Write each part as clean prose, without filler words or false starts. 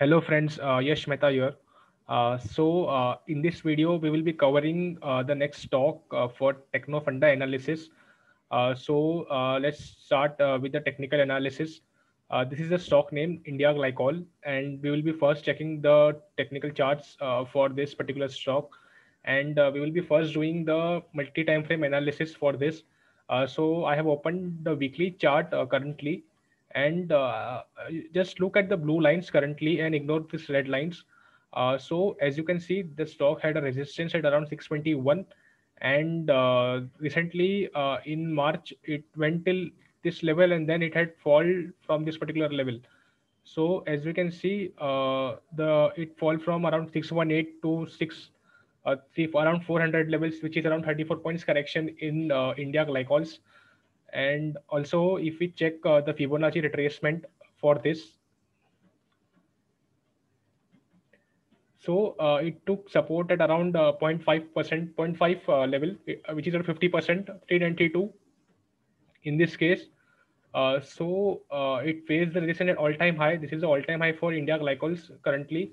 Hello friends, Yash Mehta here. In this video, we will be covering the next stock for Techno Funda analysis. Let's start with the technical analysis. This is a stock name, India Glycol, and we will be first checking the technical charts for this particular stock. And we will be first doing the multi-time frame analysis for this. I have opened the weekly chart currently, and just look at the blue lines currently and ignore these red lines. As you can see, the stock had a resistance at around 621, and recently in March it went till this level, and then it had fall from this particular level. So as we can see, the it fall from around 618 to 6 around 400 levels, which is around 34 points correction in India glycols. And also, if we check the Fibonacci retracement for this, it took support at around 0.5%, zero point 0.5 level, which is around 50%, 392 in this case. It faced the resistance at all-time high. This is the all-time high for India glycols currently,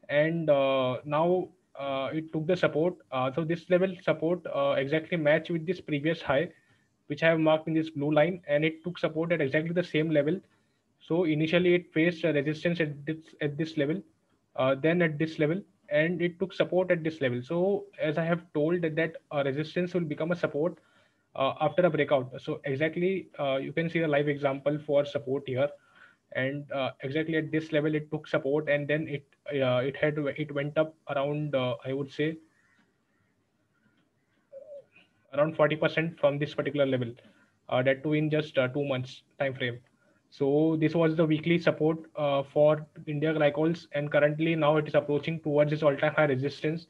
and now it took the support. So this level support exactly match with this previous high, which I have marked in this blue line, and it took support at exactly the same level. So initially it faced a resistance at this level, then at this level, and it took support at this level. So as I have told that resistance will become a support after a breakout. So exactly you can see the live example for support here, and exactly at this level it took support, and then it went up around I would say around 40% from this particular level, that too in just 2 months time frame. So this was the weekly support for India glycols, and currently now it is approaching towards this all-time high resistance.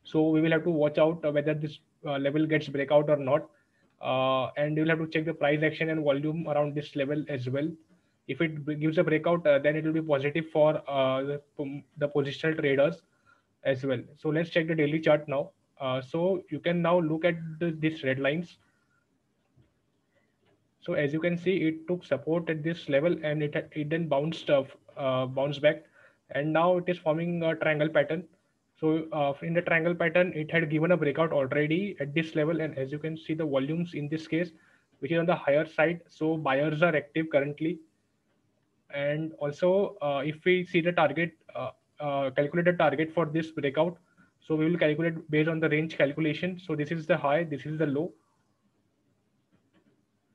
So we will have to watch out whether this level gets breakout or not, and you will have to check the price action and volume around this level as well. If it gives a breakout, then it will be positive for the positional traders as well. So let's check the daily chart now. So you can now look at these red lines. So as you can see, it took support at this level, and it then bounced back, and now it is forming a triangle pattern. So in the triangle pattern, it had given a breakout already at this level, and as you can see, the volumes in this case, which is on the higher side, so buyers are active currently. And also, if we see the target, calculated target for this breakout, so we will calculate based on the range calculation. So this is the high, this is the low,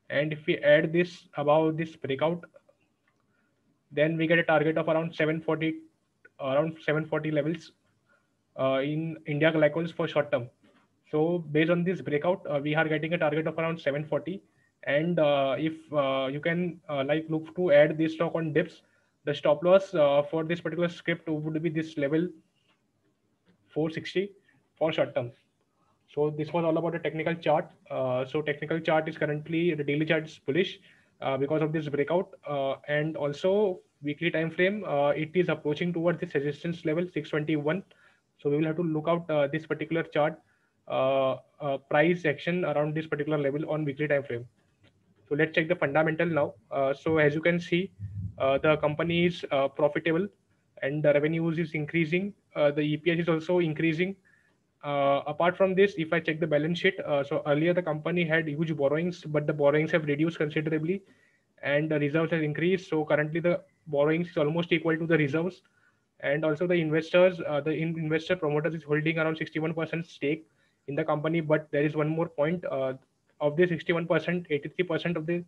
and if we add this above this breakout, then we get a target of around 740 levels in India glycols for short term. So based on this breakout, we are getting a target of around 740. And if you can like look to add this stock on dips, the stop loss for this particular script would be this level 460 for short term. So this was all about the technical chart. So technical chart is currently, the daily chart is bullish because of this breakout, and also weekly time frame. It is approaching towards this resistance level 621. So we will have to look out this particular chart price action around this particular level on weekly time frame. So let's check the fundamental now. So as you can see, the company is profitable, and the revenues is increasing. The EPS is also increasing. Apart from this, if I check the balance sheet, so earlier the company had huge borrowings, but the borrowings have reduced considerably, and the reserves has increased. So currently the borrowings is almost equal to the reserves, and also the investors, investor promoters is holding around 61% stake in the company. But there is one more point. Of the 61%, 83% of the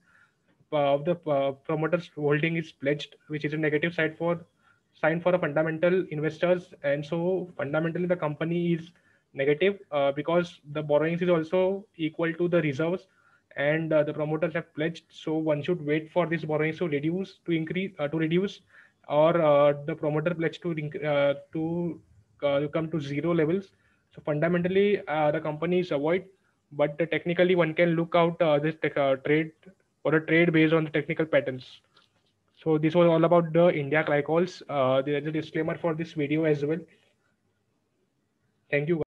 promoters holding is pledged, which is a negative side for sign for a fundamental investors. And so fundamentally the company is negative because the borrowings is also equal to the reserves, and the promoters have pledged. So one should wait for this borrowings to reduce, to increase, to reduce, or the promoter pledge to come to zero levels. So fundamentally the company is avoid, but technically one can look out trade or a trade based on the technical patterns. So this was all about the India glycols. There is a disclaimer for this video as well. Thank you.